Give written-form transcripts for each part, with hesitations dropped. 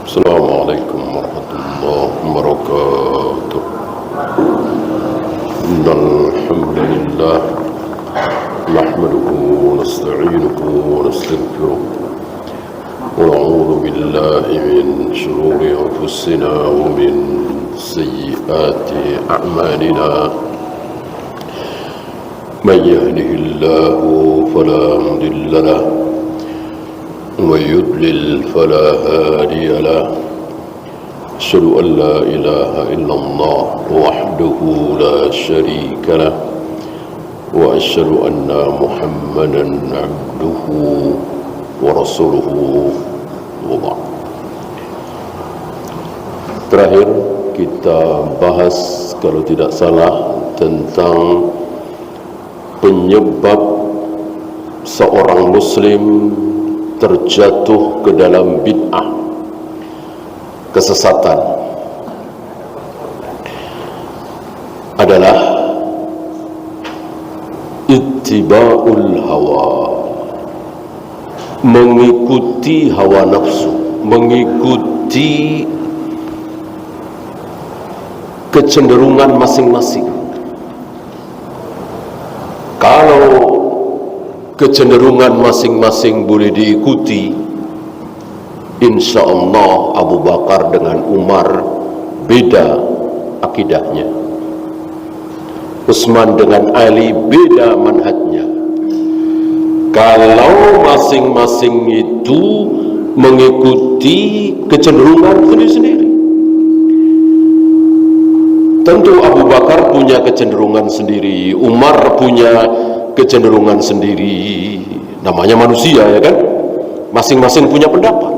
السلام عليكم ورحمة الله وبركاته. إن الحمد لله نحمده ونستعينه ونستغفره ونعوذ بالله من شرور أنفسنا ومن سيئات أعمالنا. من يهده الله فلا مضل له ومن يضلل فلا هادي له. أشهد أن لا إله إلا الله وحده لا شريك له وأشهد أن محمدا عبده ورسوله وبعد. Terakhir kita bahas, kalau tidak salah, tentang penyebab seorang muslim terjatuh ke dalam bid'ah, kesesatan, adalah ittiba'ul hawa, mengikuti hawa nafsu, mengikuti kecenderungan masing-masing. Kalau kecenderungan masing-masing boleh diikuti, insya Allah Abu Bakar dengan Umar beda akidahnya, Utsman dengan Ali beda manhajnya. Kalau masing-masing itu mengikuti kecenderungan sendiri-sendiri, tentu Abu Bakar punya kecenderungan sendiri, Umar punya kecenderungan sendiri. Namanya manusia, ya kan? Masing-masing punya pendapat.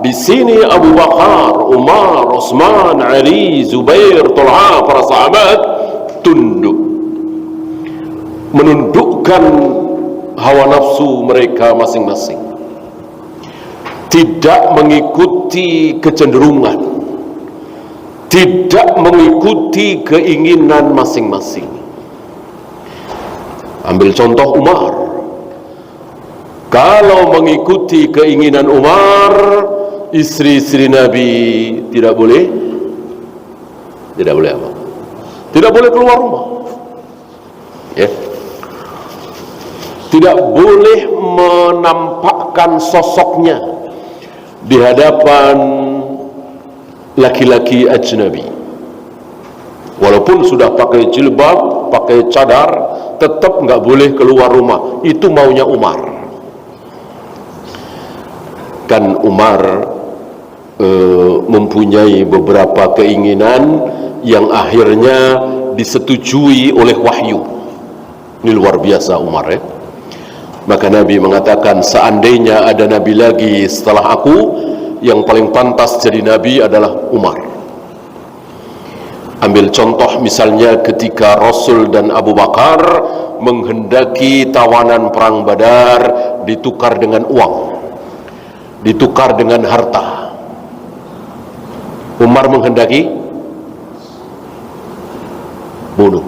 Di sini Abu Bakar, Umar, Utsman, Ali, Zubair, Talha, para sahabat tunduk, menundukkan hawa nafsu mereka masing-masing, tidak mengikuti kecenderungan, tidak mengikuti keinginan masing-masing. Ambil contoh Umar. Kalau mengikuti keinginan Umar, istri-istri Nabi tidak boleh apa? Tidak boleh keluar rumah. Ya. Tidak boleh menampakkan sosoknya di hadapan laki-laki ajnabi. Walaupun sudah pakai jilbab, pakai cadar, tetap nggak boleh keluar rumah. Itu maunya Umar. Kan Umar mempunyai beberapa keinginan yang akhirnya disetujui oleh wahyu. Ini luar biasa Umar, ya. Maka Nabi mengatakan, seandainya ada Nabi lagi setelah aku, yang paling pantas jadi Nabi adalah Umar. Ambil contoh misalnya ketika Rasul dan Abu Bakar menghendaki tawanan perang Badar ditukar dengan uang, ditukar dengan harta. Umar menghendaki bunuh.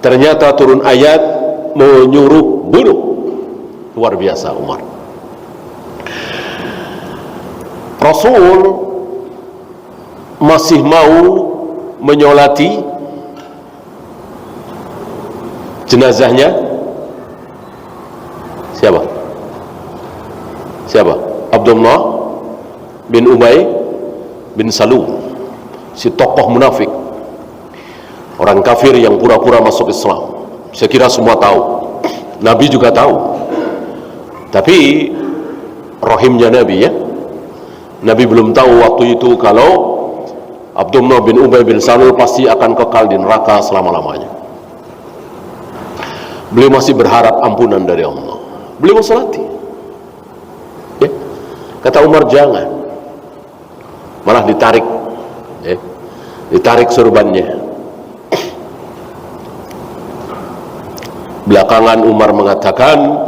Ternyata turun ayat menyuruh bunuh. Luar biasa Umar. Rasul masih mau menyolati jenazahnya siapa? Abdullah bin Ubay bin Salul, si tokoh munafik, orang kafir yang pura-pura masuk Islam. Saya kira semua tahu, Nabi juga tahu. Tapi rahimnya Nabi, ya, Nabi belum tahu waktu itu kalau Abdullah bin Ubay bin Salul pasti akan kekal di neraka selama-lamanya. Beliau masih berharap ampunan dari Allah. Beliau mensolati. Ya. Kata Umar, jangan. Malah ditarik. Ya. Ditarik surbannya. Belakangan Umar mengatakan,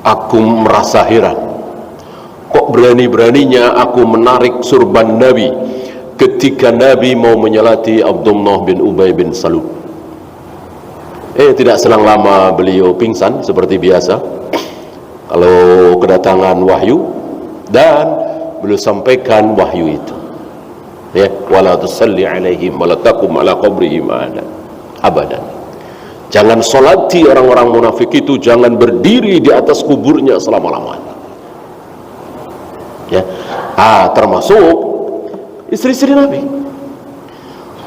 aku merasa heran. Kok berani-beraninya aku menarik surban Nabi ketika Nabi mau menyalati Abdullah bin Ubay bin Salul. Tidak selang lama beliau pingsan seperti biasa kalau kedatangan wahyu, dan beliau sampaikan wahyu itu, ya, wala tusalli alaihim wala taqum ala qabrihim abadan. Jangan solati orang-orang munafik itu, jangan berdiri di atas kuburnya selama-lamanya. Ya, termasuk istri-istri Nabi.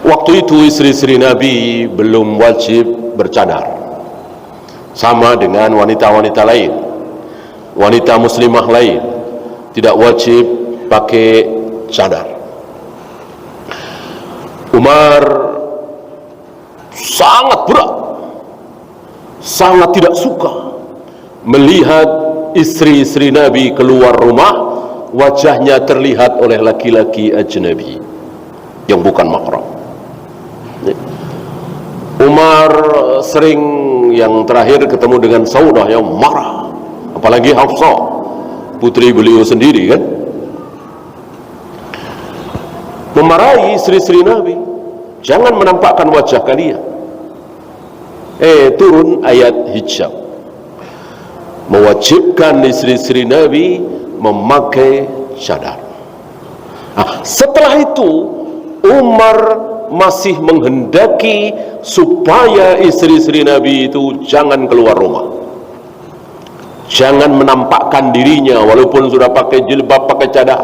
Waktu itu istri-istri Nabi belum wajib bercadar, sama dengan wanita-wanita lain, wanita muslimah lain tidak wajib pakai cadar. Umar sangat berat, sangat tidak suka melihat istri-istri Nabi keluar rumah, wajahnya terlihat oleh laki-laki ajnabi yang bukan mahram. Umar sering, yang terakhir ketemu dengan Saudah yang marah, apalagi Hafsah, putri beliau sendiri kan, memarahi istri-istri Nabi, jangan menampakkan wajah kalian. Turun ayat hijab, mewajibkan istri-istri Nabi memakai cadar. Setelah itu Umar masih menghendaki supaya istri-istri Nabi itu jangan keluar rumah, jangan menampakkan dirinya walaupun sudah pakai jilbab, pakai cadar.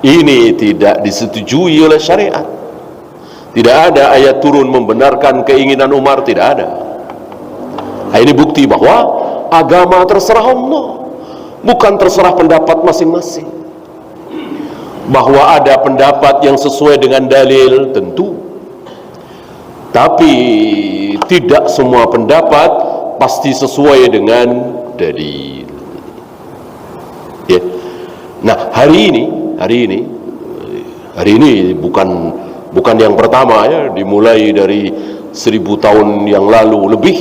Ini tidak disetujui oleh syariat. Tidak ada ayat turun membenarkan keinginan Umar, tidak ada. Ini bukti bahwa agama terserah Allah, bukan terserah pendapat masing-masing. Bahwa ada pendapat yang sesuai dengan dalil, tentu, tapi tidak semua pendapat pasti sesuai dengan dalil, ya. Nah, hari ini bukan yang pertama, ya, dimulai dari 1000 tahun yang lalu lebih,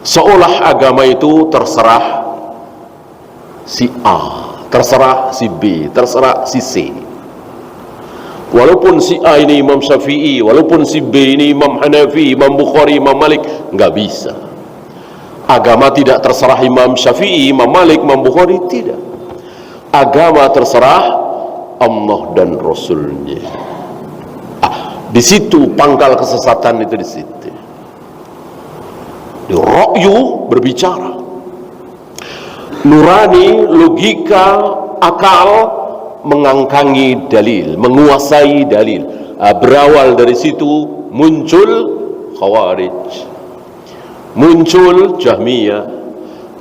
seolah agama itu terserah si A, terserah si B, terserah si C. Walaupun si A ini Imam Syafi'i, walaupun si B ini Imam Hanafi, Imam Bukhari, Imam Malik, nggak bisa. Agama tidak terserah Imam Syafi'i, Imam Malik, Imam Bukhari, tidak. Agama terserah Allah dan Rasulnya. Di situ pangkal kesesatan itu, di situ. Di ra'yu berbicara, nurani, logika, akal mengangkangi dalil, menguasai dalil. Berawal dari situ muncul Khawarij, muncul Jahmiyah,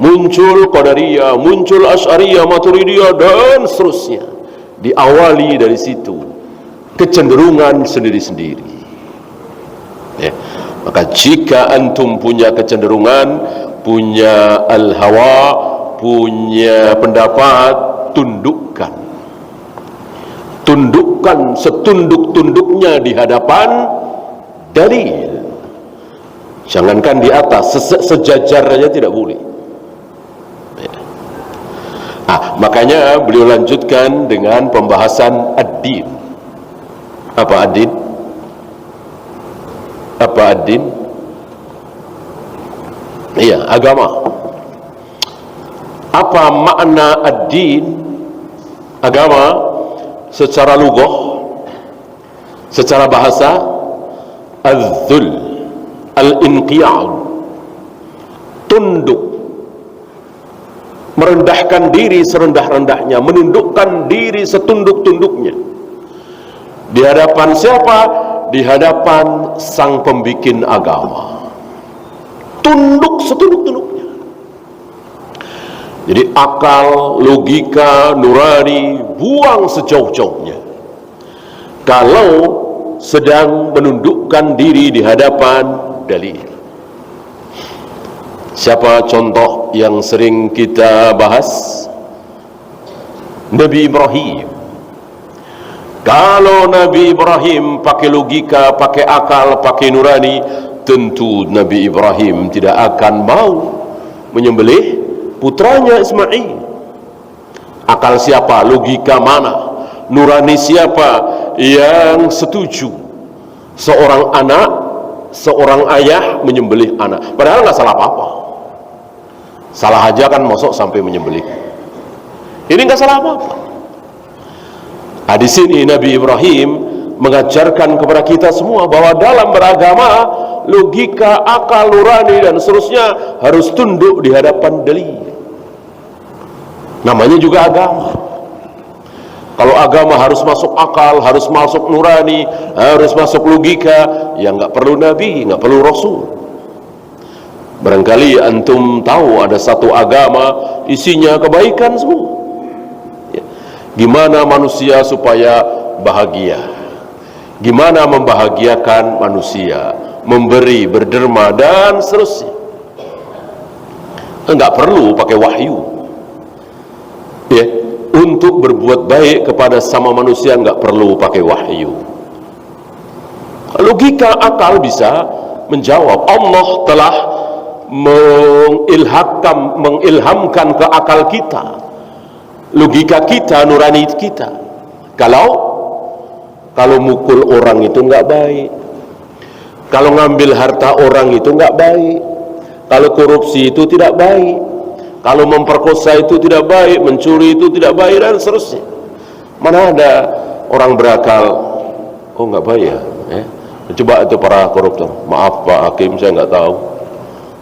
muncul Qadariyah, muncul Asy'ariyah, Maturidiyah, dan seterusnya. Diawali dari situ kecenderungan sendiri-sendiri, ya. Maka jika antum punya kecenderungan, punya al-hawa, punya pendapat, tundukkan setunduk-tunduknya di hadapan dalil. Jangankan di atas, sejajar aja tidak boleh. Makanya beliau lanjutkan dengan pembahasan ad-din. Apa ad-din? Apa ad-din? Iya, agama. Apa makna ad-din? Agama secara lughah, secara bahasa, az-zul, al-inqiyad, tunduk, merendahkan diri serendah-rendahnya, menundukkan diri setunduk-tunduknya. Di hadapan siapa? Di hadapan sang pembikin agama. Tunduk setunduk-tunduknya. Jadi akal, logika, nurani buang sejauh-jauhnya kalau sedang menundukkan diri di hadapan dalil. Siapa contoh yang sering kita bahas? Nabi Ibrahim. Kalau Nabi Ibrahim pakai logika, pakai akal, pakai nurani, tentu Nabi Ibrahim tidak akan mau menyembelih putranya Ismail. Akal siapa? Logika mana? Nurani siapa yang setuju seorang anak seorang ayah menyembelih anak, padahal nggak salah apa-apa. Salah aja kan masuk sampai menyembelih. Ini nggak salah apa-apa. Di sini Nabi Ibrahim mengajarkan kepada kita semua bahwa dalam beragama, logika, akal, nurani dan seterusnya harus tunduk di hadapan dalil. Namanya juga agama. Kalau agama harus masuk akal, harus masuk nurani, harus masuk logika, ya nggak perlu nabi, nggak perlu rasul. Barangkali antum tahu ada satu agama isinya kebaikan semua. Ya. Gimana manusia supaya bahagia? Gimana membahagiakan manusia? Memberi, berderma dan seterusnya. Enggak perlu pakai wahyu. Ya, untuk berbuat baik kepada sama manusia enggak perlu pakai wahyu. Logika, akal bisa menjawab. Allah telah mengilhamkan ke akal kita, logika kita, nurani kita. Kalau mukul orang itu enggak baik, kalau ngambil harta orang itu enggak baik, kalau korupsi itu tidak baik, kalau memperkosa itu tidak baik, mencuri itu tidak baik, dan seterusnya. Mana ada orang berakal, oh enggak baik ya? Coba itu para koruptor, maaf Pak Hakim, saya enggak tahu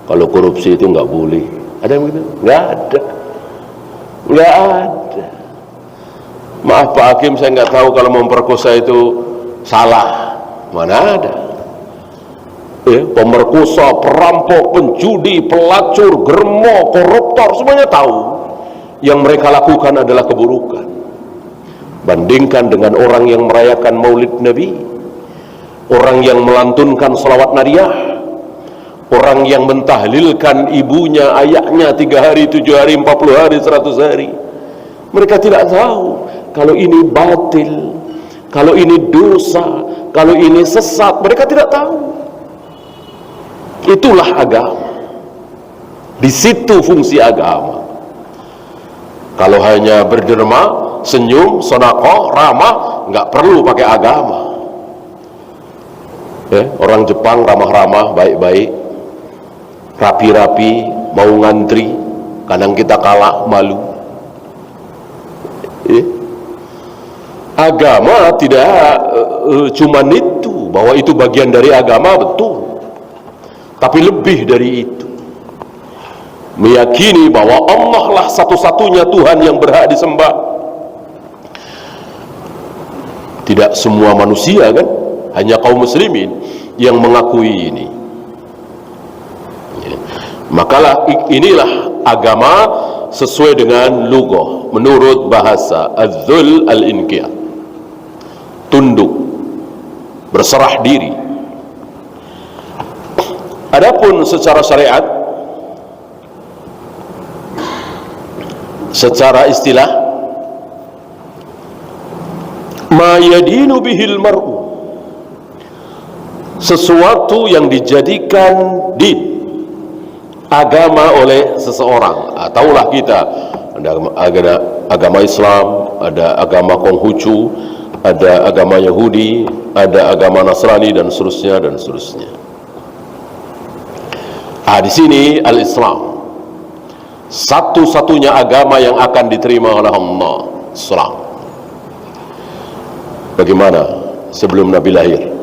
kalau korupsi itu enggak boleh. Ada yang begitu? Enggak ada. Enggak ada. Maaf Pak Hakim, saya enggak tahu kalau memperkosa itu salah. Mana ada? Ya, pemerkosa, perampok, penjudi, pelacur, germo, koruptor, semuanya tahu yang mereka lakukan adalah keburukan. Bandingkan dengan orang yang merayakan maulid Nabi, orang yang melantunkan salawat nariyah, orang yang mentahlilkan ibunya, ayahnya 3 hari, 7 hari, 40 hari, 100 hari. Mereka tidak tahu kalau ini batil, kalau ini dosa, kalau ini sesat. Mereka tidak tahu. Itulah agama. Di situ fungsi agama. Kalau hanya berderma, senyum, sedekah, ramah, nggak perlu pakai agama. Ya, orang Jepang ramah-ramah, baik-baik, rapi-rapi, mau ngantri, kadang kita kalah, malu. Ya. Agama tidak cuman itu, bahwa itu bagian dari agama, betul. Tapi lebih dari itu, meyakini bahwa Allah lah satu-satunya Tuhan yang berhak disembah. Tidak semua manusia kan, hanya kaum muslimin yang mengakui ini. Makalah inilah agama sesuai dengan lughah, menurut bahasa az-zul al-inqiyad, tunduk, berserah diri. Adapun secara syariat, secara istilah, ma yadinu bihil mar'u, sesuatu yang dijadikan din, agama oleh seseorang. Taulah kita ada agama Islam, ada agama Konghucu, ada agama Yahudi, ada agama Nasrani, dan seterusnya dan seterusnya. Di sini al-Islam, satu-satunya agama yang akan diterima oleh Allah. Islam. Bagaimana sebelum Nabi lahir?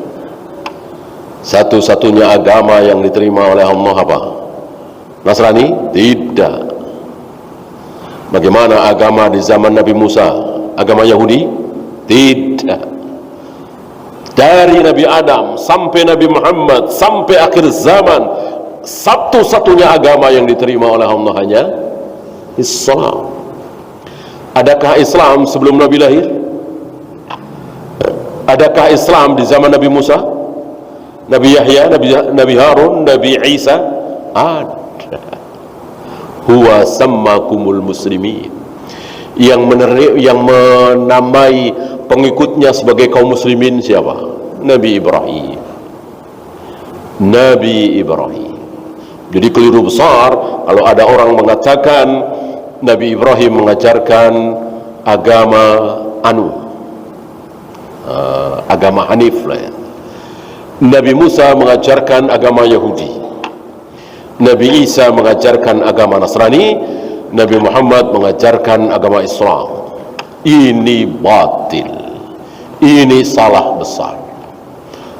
Satu-satunya agama yang diterima oleh Allah apa? Nasrani? Tidak. Bagaimana agama di zaman Nabi Musa? Agama Yahudi? Tidak. Dari Nabi Adam sampai Nabi Muhammad sampai akhir zaman, satu-satunya agama yang diterima oleh Allah hanya Islam. Adakah Islam sebelum Nabi lahir? Adakah Islam di zaman Nabi Musa, Nabi Yahya, Nabi Harun, Nabi Isa? Ada. Huwa sammakumul muslimin, yang menamai pengikutnya sebagai kaum muslimin siapa? Nabi Ibrahim. Nabi Ibrahim. Jadi keliru besar kalau ada orang mengatakan Nabi Ibrahim mengajarkan agama agama Hanif lah ya. Nabi Musa mengajarkan agama Yahudi, Nabi Isa mengajarkan agama Nasrani, Nabi Muhammad mengajarkan agama Islam. Ini batil, ini salah besar.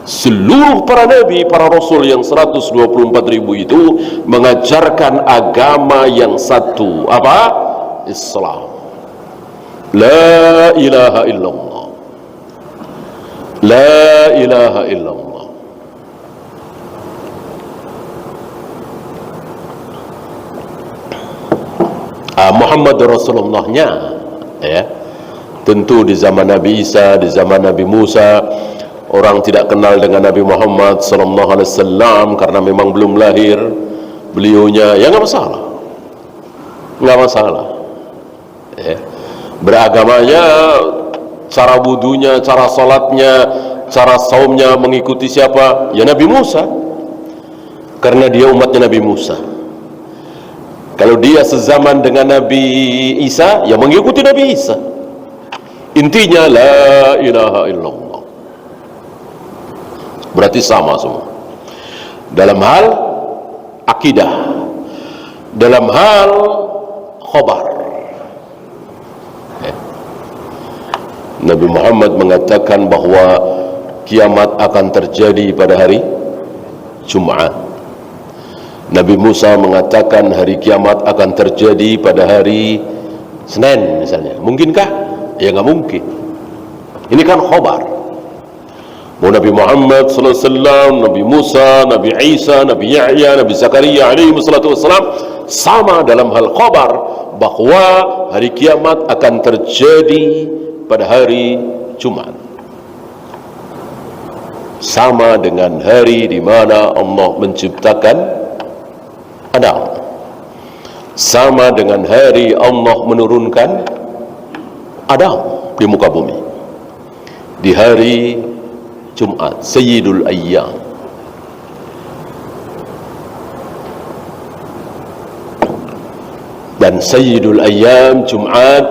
Seluruh para nabi, para rasul yang 124.000 itu mengajarkan agama yang satu, apa? Islam. La ilaha illallah, la ilaha illallah. Muhammad Rasulullahnya, ya. Tentu di zaman Nabi Isa, di zaman Nabi Musa, orang tidak kenal dengan Nabi Muhammad sallallahu alaihi wasallam karena memang belum lahir beliaunya, ya nggak masalah, nggak masalah. Ya. Beragamanya, cara wudunya, cara salatnya, cara saumnya mengikuti siapa? Ya Nabi Musa, karena dia umatnya Nabi Musa. Kalau dia sezaman dengan Nabi Isa, ya mengikuti Nabi Isa. Intinya la ilaha illallah. Berarti sama semua. Dalam hal akidah, dalam hal khabar. Nabi Muhammad mengatakan bahwa kiamat akan terjadi pada hari Jumat. Nabi Musa mengatakan hari kiamat akan terjadi pada hari Senin misalnya. Mungkinkah? Ya nggak mungkin. Ini kan khabar. Mau Nabi Muhammad sallallahu alaihi wasallam, Nabi Musa, Nabi Isa, Nabi Yahya, Nabi Zakaria alaihi wassalatu wassalam sama dalam hal khabar bahwa hari kiamat akan terjadi pada hari Jumat. Sama dengan hari di mana Allah menciptakan Adam. Sama dengan hari Allah menurunkan Adam di muka bumi. Di hari Jumat, Sayyidul Ayyam. Dan Sayyidul Ayyam, Jumat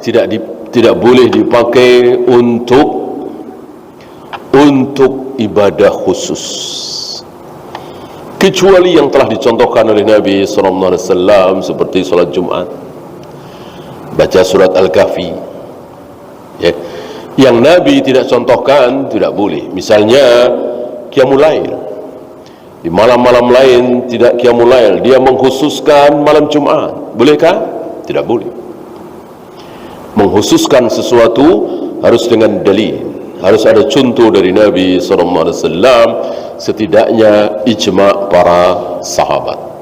tidak boleh dipakai untuk ibadah khusus, kecuali yang telah dicontohkan oleh Nabi sallallahu alaihi wasallam seperti salat Jumat, baca surat Al-Kahfi. Ya. Yang Nabi tidak contohkan tidak boleh. Misalnya Qiyamul Lail. Di malam-malam lain tidak Qiyamul Lail, dia mengkhususkan malam Jumat. Bolehkah? Tidak boleh. Mengkhususkan sesuatu harus dengan dalil, harus ada contoh dari Nabi sallallahu alaihi wasallam, setidaknya ijma' para sahabat.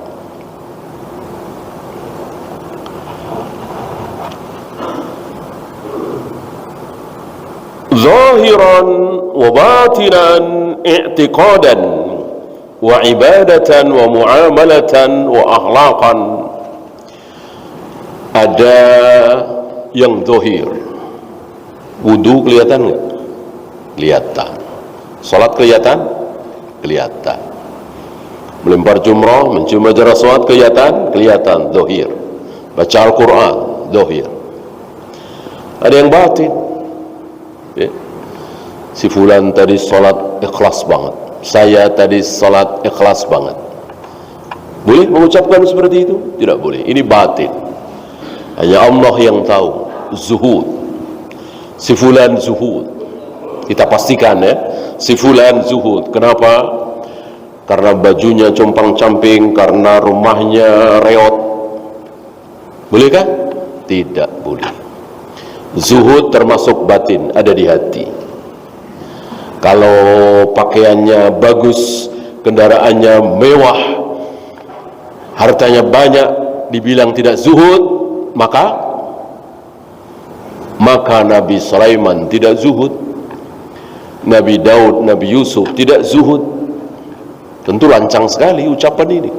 Zahiran wa batinan, i'tiqadan wa ibadatan wa muamalatan wa akhlaqan. Ada yang zahir. Wudu kelihatan enggak? Kelihatan. Salat kelihatan? Kelihatan. Melempar jumrah, mencium hajar aswad kelihatan? Kelihatan, zahir. Baca Al-Quran, zahir. Ada yang batin. Ya. Si fulan tadi salat ikhlas banget, saya tadi salat ikhlas banget. Boleh mengucapkan seperti itu? Tidak boleh. Ini batin. Hanya Allah yang tahu. Zuhud. Si fulan zuhud. Kita pastikan ya, si fulan zuhud. Kenapa? Karena bajunya compang-camping, karena rumahnya reot. Bolehkah? Tidak boleh. Zuhud termasuk batin, ada di hati. Kalau pakaiannya bagus, kendaraannya mewah, hartanya banyak, dibilang tidak zuhud, maka Nabi Sulaiman tidak zuhud, Nabi Daud, Nabi Yusuf tidak zuhud. Tentu lancang sekali ucapan ini.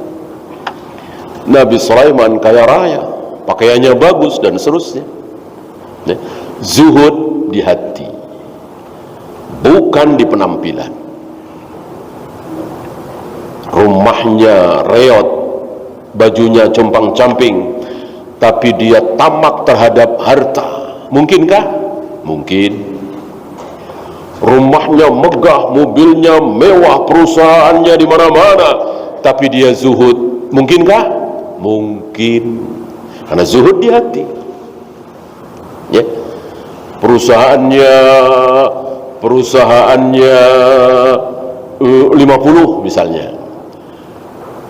Nabi Sulaiman kaya raya, pakaiannya bagus dan seterusnya. Zuhud di hati, bukan di penampilan. Rumahnya reot, bajunya compang-camping, tapi dia tamak terhadap harta. Mungkinkah? Mungkin. rumahnya megah, mobilnya mewah, perusahaannya di mana-mana, tapi dia zuhud. Mungkinkah? Mungkin, karena zuhud di hati. Ya, perusahaannya 50 misalnya,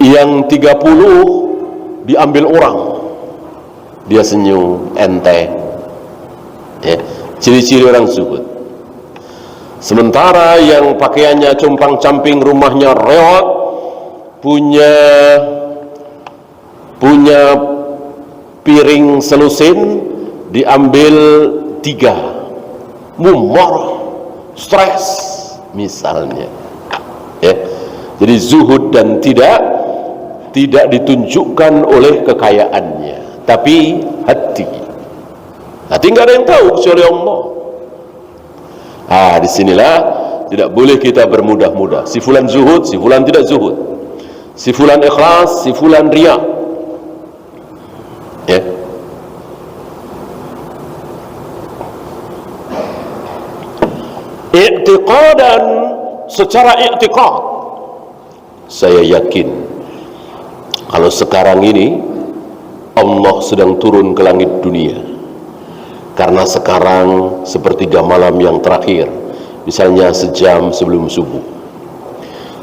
yang 30 diambil orang, dia senyum enteng. Ya, ciri-ciri orang zuhud. Sementara yang pakaiannya compang-camping, rumahnya rewot, punya piring selusin, diambil 3, marah, stres misalnya. Ya, jadi zuhud dan tidak ditunjukkan oleh kekayaannya, tapi hati nggak ada yang tahu kecuali Allah. Disinilah tidak boleh kita bermudah-mudah. Si fulan zuhud, si fulan tidak zuhud, si fulan ikhlas, si fulan riya. Ya. I'tiqadan, secara i'tiqad, saya yakin kalau sekarang ini Allah sedang turun ke langit dunia. Karena sekarang sepertiga malam yang terakhir, misalnya sejam sebelum subuh,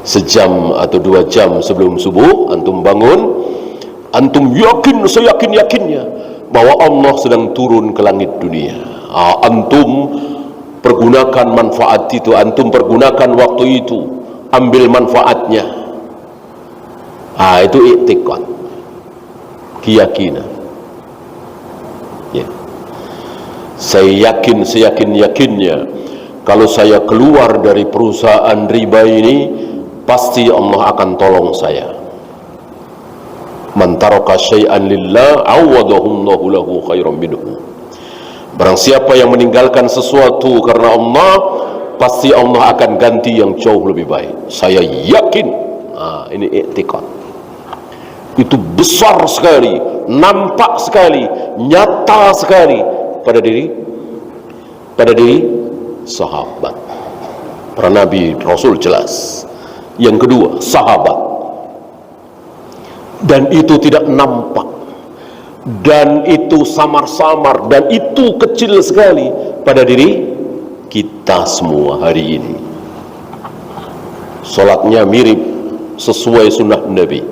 sejam atau 2 jam sebelum subuh, antum bangun, antum yakin, seyakin-yakinnya bahwa Allah sedang turun ke langit dunia. Antum pergunakan manfaat itu, antum pergunakan waktu itu, ambil manfaatnya. Itu i'tiqad, keyakinan. Ya. Saya yakin, seyakin-yakinnya kalau saya keluar dari perusahaan riba ini, pasti Allah akan tolong saya. Man taraka syai'an lillah awadahullahu lahu khairan minhu. Barang siapa yang meninggalkan sesuatu karena Allah, pasti Allah akan ganti yang jauh lebih baik. Saya yakin. Ini i'tiqad. Itu besar sekali, nampak sekali, nyata sekali pada diri sahabat. Para nabi rasul jelas. Yang kedua, sahabat. Dan itu tidak nampak, dan itu samar-samar, dan itu kecil sekali pada diri kita semua hari ini. Salatnya mirip sesuai sunnah Nabi,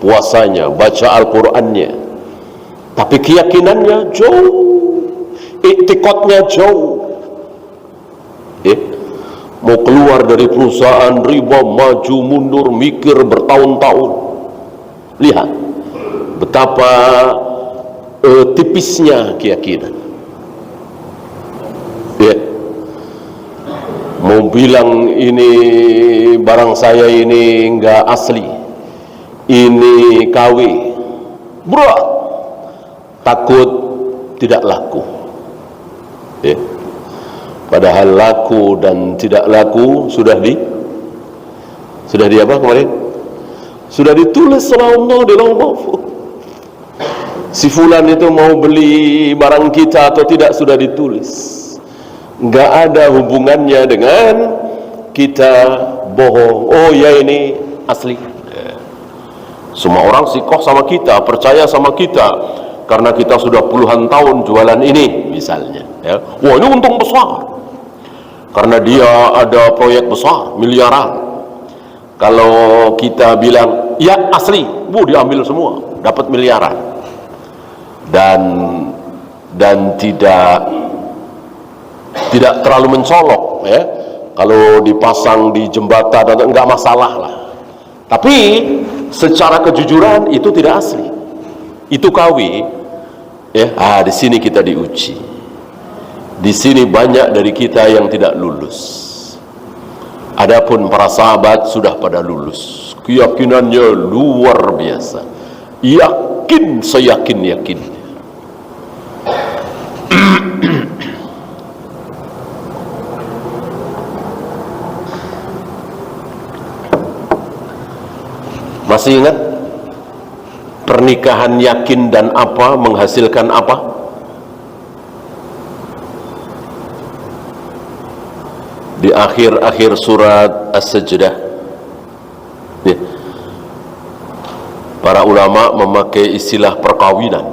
puasanya, baca Al-Qur'annya, tapi keyakinannya jauh, i'tiqadnya jauh. Mau keluar dari perusahaan riba, maju mundur, mikir bertahun-tahun. Lihat betapa tipisnya keyakinan. Mau bilang ini barang saya ini enggak asli, ini KW, berat, takut tidak laku. Padahal laku dan tidak laku sudah di apa kemarin? Sudah ditulis oleh Allah di Lauh Mahfuz. Si fulan itu mau beli barang kita atau tidak sudah ditulis. Enggak ada hubungannya dengan kita bohong. Oh ya, ini asli. Semua orang sikoh sama kita, percaya sama kita karena kita sudah puluhan tahun jualan ini misalnya. Wah, ini untung besar. Karena dia ada proyek besar, miliaran. Kalau kita bilang, ya asli, diambil semua, dapat miliaran. Dan tidak terlalu mencolok, ya. Kalau dipasang di jembatan, enggak masalah lah. Tapi secara kejujuran itu tidak asli, itu KW. Di sini kita diuji. Di sini banyak dari kita yang tidak lulus. Adapun para sahabat sudah pada lulus. Keyakinannya luar biasa. Yakin, seyakin-yakinnya. Masih ingat pernikahan yakin dan apa menghasilkan apa? Di akhir-akhir surat As-Sajdah, ya, para ulama memakai istilah perkawinan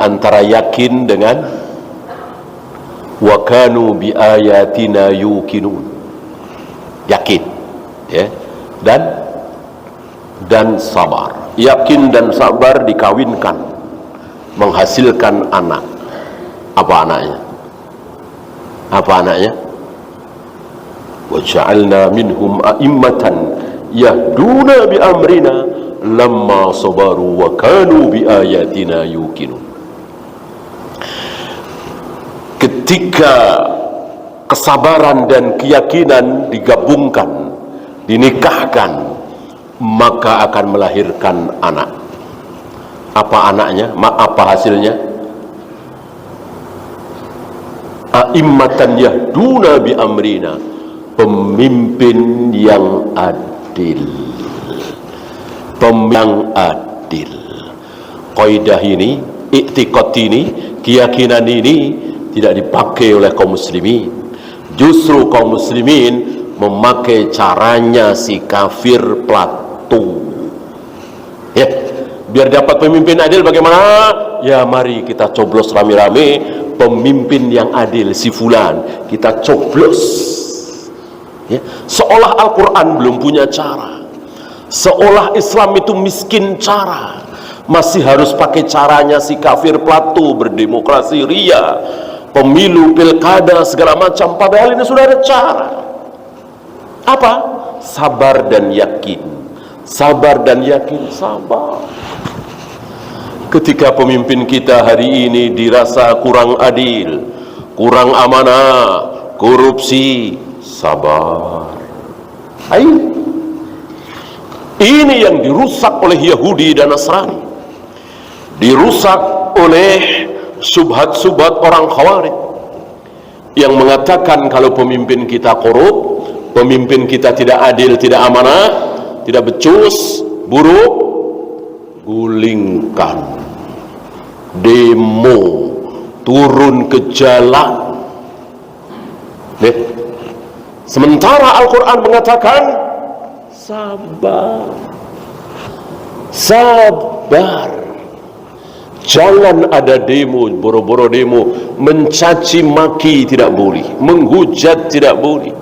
antara yakin dengan wa kanu bi ayatina yuqinun, yakin, ya, dan sabar. Yakin dan sabar dikawinkan, menghasilkan anak. Apa anaknya? Wa ja'alna minhum a'immatan yahduna bi amrina lamma sabaru wa kanu bi ayatina yuqinun. Ketika kesabaran dan keyakinan digabungkan, dinikahkan, maka akan melahirkan anak. Apa anaknya? Apa hasilnya? A'immatan yahduna bi amrina, pemimpin yang adil. Yang adil. Kaidah ini, i'tiqad ini, keyakinan ini tidak dipakai oleh kaum muslimin. Justru kaum muslimin memakai caranya si kafir Plato. Ya, biar dapat pemimpin adil bagaimana? Ya mari kita coblos rame-rame pemimpin yang adil, si fulan, kita coblos. Ya, seolah Al-Quran belum punya cara, seolah Islam itu miskin cara, masih harus pakai caranya si kafir Plato, berdemokrasi ria, pemilu, pilkada, segala macam. Padahal ini sudah ada cara. Apa? Sabar dan yakin. Sabar dan yakin. Sabar. Ketika pemimpin kita hari ini dirasa kurang adil, kurang amanah, korupsi, sabar. Ayo. Ini yang dirusak oleh Yahudi dan Nasrani, dirusak oleh subhat-subhat orang Khawarij yang mengatakan kalau pemimpin kita korup, pemimpin kita tidak adil, tidak amanah, tidak becus, buruk, gulingkan, demo, turun ke jalan. Sementara Al-Quran mengatakan sabar, sabar. Jangan ada demo, boro-boro demo, mencaci maki tidak boleh, menghujat tidak boleh.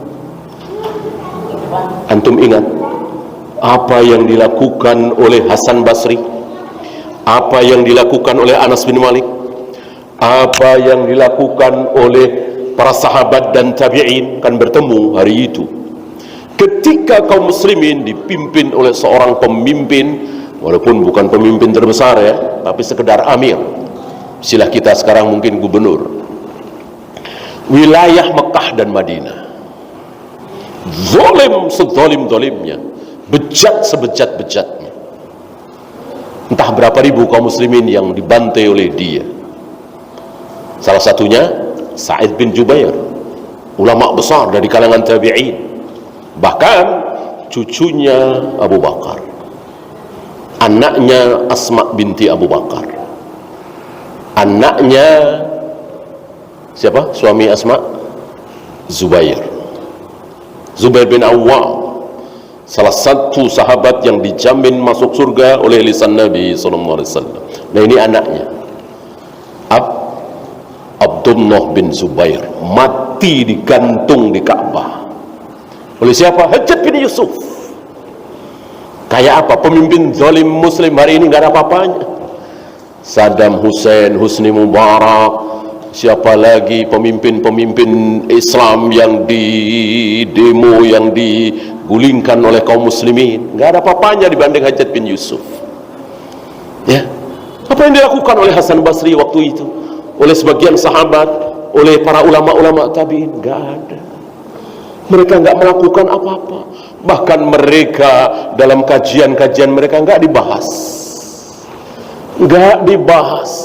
Antum ingat apa yang dilakukan oleh Hasan Basri, apa yang dilakukan oleh Anas bin Malik, apa yang dilakukan oleh para sahabat dan tabi'in, kan bertemu hari itu. Ketika kaum muslimin dipimpin oleh seorang pemimpin, walaupun bukan pemimpin terbesar ya, tapi sekedar amir, istilah kita sekarang mungkin gubernur wilayah Mekah dan Madinah, zalim sezalim-zalimnya, bejat sebejat-bejatnya. Entah berapa ribu kaum muslimin yang dibantai oleh dia. Salah satunya Sa'id bin Jubair, ulama besar dari kalangan tabi'in, bahkan cucunya Abu Bakar, anaknya Asma binti Abu Bakar, anaknya siapa? Suami Asma, Zubair bin Awwam, salah satu sahabat yang dijamin masuk surga oleh lisan Nabi SAW. Nah ini anaknya Abdullah bin Zubair, mati digantung di Ka'bah oleh siapa? Hajjaj bin Yusuf. Kayak apa pemimpin zalim muslim hari ini? Gak ada apa-apanya. Saddam Hussein, Husni Mubarak, siapa lagi pemimpin-pemimpin Islam yang di demo, yang digulingkan oleh kaum muslimin, gak ada apa-apanya dibanding Hajjaj bin Yusuf. Ya, apa yang dilakukan oleh Hasan Basri waktu itu, oleh sebagian sahabat, oleh para ulama-ulama tabi'in, gak ada. Mereka gak melakukan apa-apa. Bahkan mereka dalam kajian-kajian mereka gak dibahas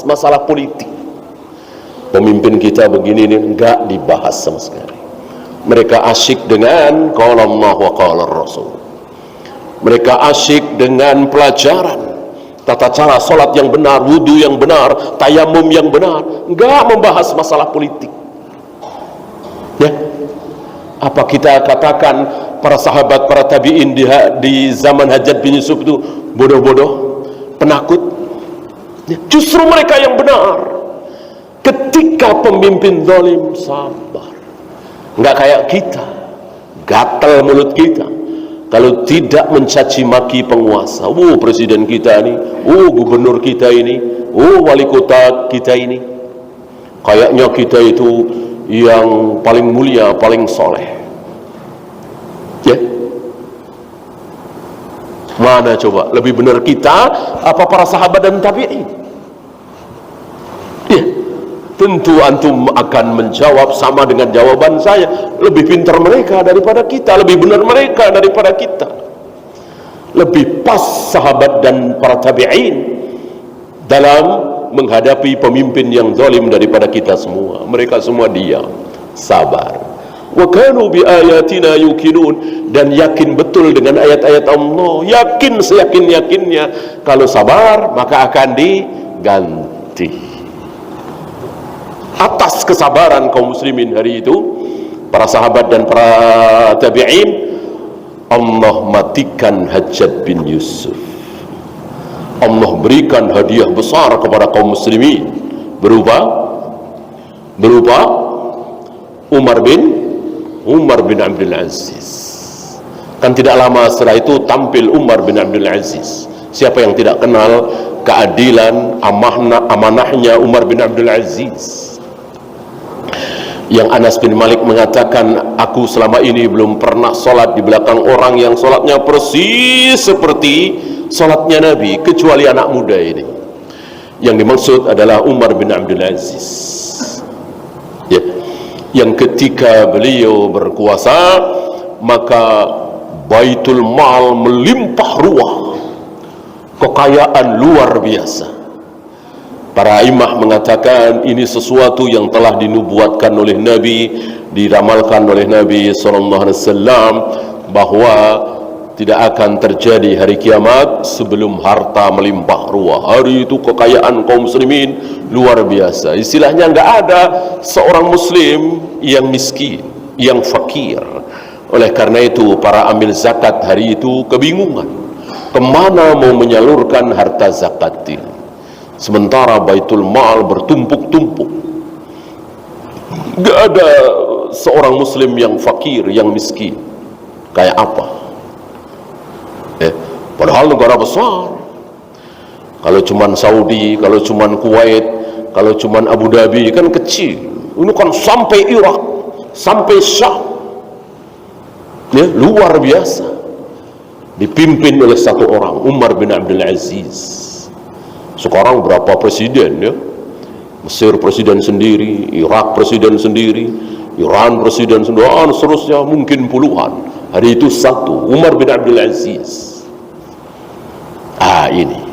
masalah politik. Pemimpin kita begini nih, gak dibahas sama sekali. Mereka asyik dengan qala Allah wa qala Rasul. Mereka asyik dengan pelajaran tata cara solat yang benar, wudu yang benar, tayamum yang benar, gak membahas masalah politik. Apa kita katakan para sahabat, para tabi'in di zaman Hajjaj bin Yusuf itu bodoh-bodoh, penakut? Justru mereka yang benar. Ketika pemimpin zalim sabar. Enggak kayak kita, gatal mulut kita kalau tidak mencaci maki penguasa. Presiden kita ini, gubernur kita ini, wali kota kita ini, kayaknya kita itu yang paling mulia, paling soleh. Ya, mana coba lebih benar kita apa para sahabat dan tabi'in? Ya, tentu antum akan menjawab sama dengan jawaban saya, lebih pintar mereka daripada kita, lebih benar mereka daripada kita, lebih pas sahabat dan para tabi'in dalam menghadapi pemimpin yang zalim daripada kita semua. Mereka semua diam, sabar. Wa kanu bi ayatina yuqinun, dan yakin betul dengan ayat-ayat Allah, yakin seyakin-yakinnya kalau sabar maka akan diganti. Atas kesabaran kaum muslimin hari itu, para sahabat dan para tabi'in, Allah matikan Hajjaj bin Yusuf. Allah berikan hadiah besar kepada kaum muslimin berupa Umar bin Abdul Aziz. Kan tidak lama setelah itu tampil Umar bin Abdul Aziz. Siapa yang tidak kenal keadilan, amanahnya Umar bin Abdul Aziz? Yang Anas bin Malik mengatakan, aku selama ini belum pernah sholat di belakang orang yang sholatnya persis seperti sholatnya Nabi, kecuali anak muda ini. Yang dimaksud adalah Umar bin Abdul Aziz, ya, yang ketika beliau berkuasa maka Baitul Mal melimpah ruah, kekayaan luar biasa. Para imam mengatakan ini sesuatu yang telah dinubuatkan oleh Nabi, diramalkan oleh Nabi SAW, bahwa tidak akan terjadi hari kiamat sebelum harta melimpah ruah. Hari itu kekayaan kaum muslimin luar biasa. Istilahnya enggak ada seorang muslim yang miskin, yang fakir. Oleh karena itu para amil zakat hari itu kebingungan kemana mau menyalurkan harta zakat ini. Sementara Baitul Mal bertumpuk-tumpuk, enggak ada seorang muslim yang fakir, yang miskin. Kayak apa? Padahal negara besar. Kalau cuman Saudi, kalau cuman Kuwait, kalau cuman Abu Dhabi kan kecil. Ini kan sampai Irak, sampai Syam, ya, luar biasa. Dipimpin oleh satu orang, Umar bin Abdul Aziz. Sekarang berapa presiden, ya? Mesir presiden sendiri, Irak presiden sendiri, Iran presiden sendiri, dan seterusnya, mungkin puluhan. Hari itu satu, Umar bin Abdul Aziz. Ini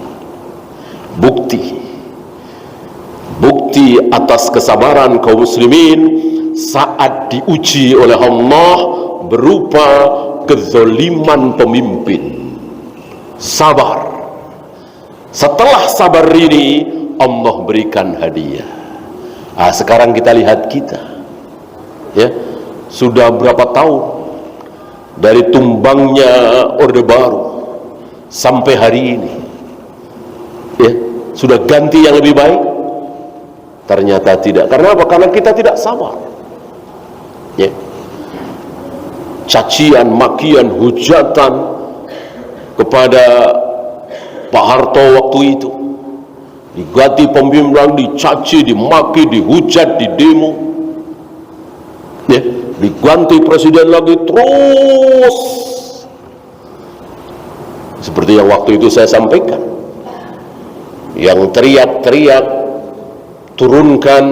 bukti atas kesabaran kaum muslimin saat diuji oleh Allah berupa kezaliman pemimpin. Sabar. Setelah sabar ini Allah berikan hadiah. Sekarang kita lihat kita, ya, sudah berapa tahun dari tumbangnya Orde Baru sampai hari ini, ya, sudah ganti yang lebih baik? Ternyata tidak. Karena apa? Karena kita tidak sabar, ya. Cacian, makian, hujatan kepada Pak Harto waktu itu, diganti pemimpin, dicaci, dimaki, dihujat, didemo, ya, diganti presiden lagi terus. Seperti yang waktu itu saya sampaikan, yang teriak-teriak turunkan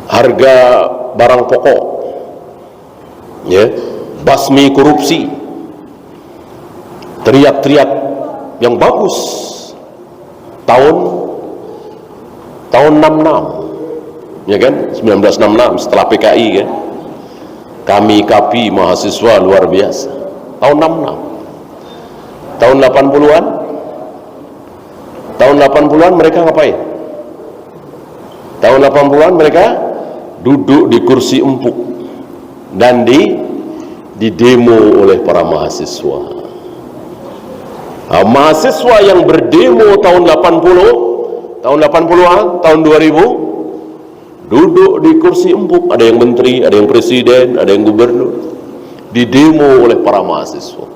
harga barang pokok, ya, basmi korupsi, teriak-teriak yang bagus tahun 66, ya kan, 1966 setelah PKI, kan, kami KAPI mahasiswa luar biasa. Tahun 66, tahun 80-an, tahun 80-an mereka ngapain? Tahun 80-an mereka duduk di kursi empuk, dan di demo oleh para mahasiswa. Mahasiswa yang berdemo tahun 80-an, tahun 2000, duduk di kursi empuk, ada yang menteri, ada yang presiden, ada yang gubernur, didemo oleh para mahasiswa.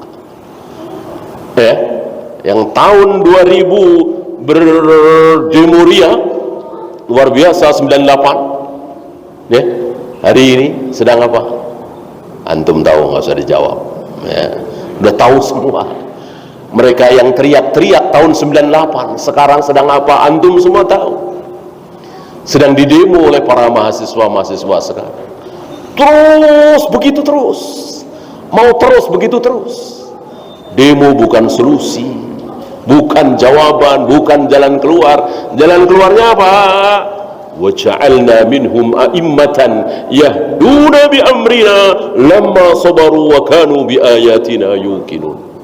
Yang tahun 2000 berdemo ria luar biasa 98. Hari ini sedang apa? Antum tahu, nggak usah dijawab. Udah tahu semua. Mereka yang teriak-teriak tahun 98 sekarang sedang apa? Antum semua tahu. Sedang didemo oleh para mahasiswa sekarang. Terus begitu terus. Mau terus begitu terus. Demo bukan solusi, bukan jawaban, bukan jalan keluar. Jalan keluarnya apa? Wa ja'alna minhum a'immatan yahduna bi amrina lamma sabaru wa kanu bi ayatina yuqinun.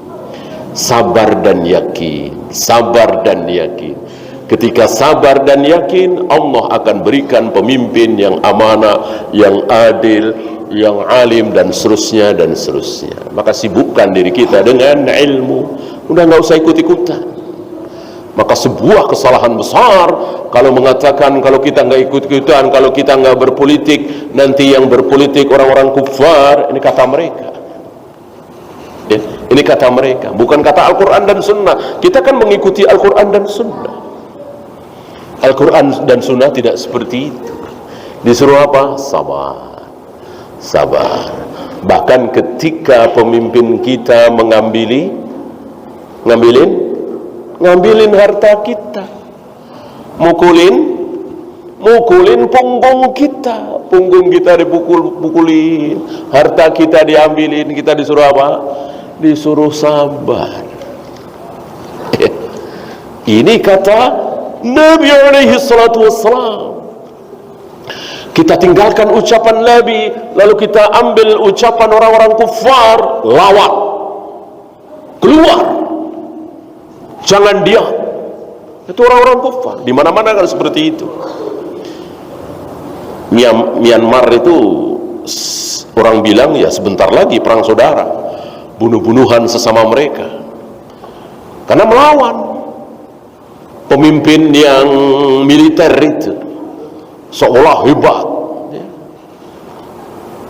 Sabar dan yakin, sabar dan yakin. Ketika sabar dan yakin, Allah akan berikan pemimpin yang amanah, yang adil, yang alim, dan seterusnya dan seterusnya. Maka sibukkan diri kita dengan ilmu, udah nggak usah ikut-ikutan. Maka sebuah kesalahan besar kalau mengatakan kalau kita nggak ikut-ikutan, kalau kita nggak berpolitik, nanti yang berpolitik orang-orang kufar. Ini kata mereka. Ini kata mereka, bukan kata Al-Quran dan Sunnah. Kita kan mengikuti Al-Quran dan Sunnah. Al-Quran dan Sunnah tidak seperti itu. Disuruh apa? Sabar, sabar. Bahkan ketika pemimpin kita ngambilin harta kita, mukulin punggung kita dipukulin, harta kita diambilin, kita disuruh apa? Disuruh sabar. Ini kata Nabi alaihi salatu wassalam. Kita tinggalkan ucapan Nabi, lalu kita ambil ucapan orang-orang kufar, lawan, keluar, jangan diam. Itu orang-orang kufar di mana-mana kan seperti itu. Myanmar itu orang bilang ya sebentar lagi perang saudara, bunuh-bunuhan sesama mereka karena melawan pemimpin yang militer itu seolah hebat.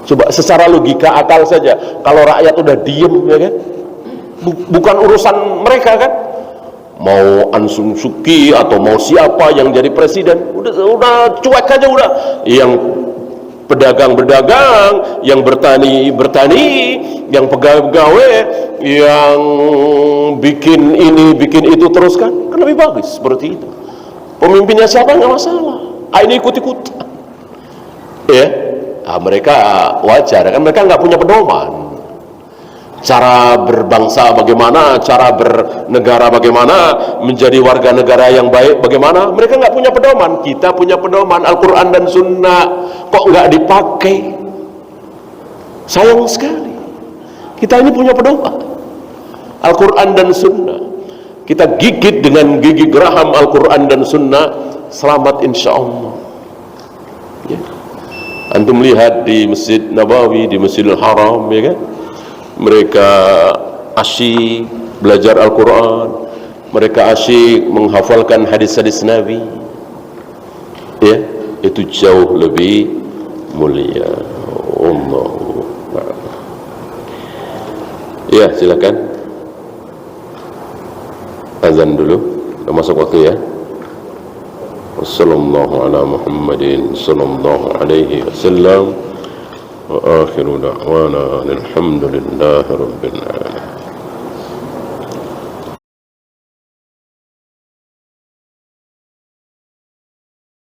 Coba secara logika akal saja, kalau rakyat udah diem ya kan, bukan urusan mereka kan, mau Aung San Suu Kyi atau mau siapa yang jadi presiden, udah cuek aja udah. Yang pedagang-berdagang, yang bertani, yang pegawai-pegawai, yang bikin ini, bikin itu terus kan lebih bagus seperti itu. Pemimpinnya siapa nggak masalah. Ini ikut-ikutan. Mereka wajar kan, mereka nggak punya pedoman. Cara berbangsa bagaimana, cara bernegara bagaimana, menjadi warga negara yang baik bagaimana, mereka nggak punya pedoman. Kita punya pedoman Al-Quran dan Sunnah, kok nggak dipakai? Sayang sekali. Kita ini punya pedoman Al-Quran dan Sunnah. Kita gigit dengan gigi geraham Al-Quran dan Sunnah, selamat insya Allah. Antum lihat di Masjid Nabawi, di Masjidil Haram, ya kan? Mereka asyik belajar Al-Quran, mereka asyik menghafalkan hadis-hadis Nabi. Itu jauh lebih mulia. Allah. Silakan. Azan dulu, udah masuk waktu ya. Wassallallahu ala Muhammadin sallallahu alaihi wasallam. Wa akhiru da'wana alhamdulillahi rabbil alamin.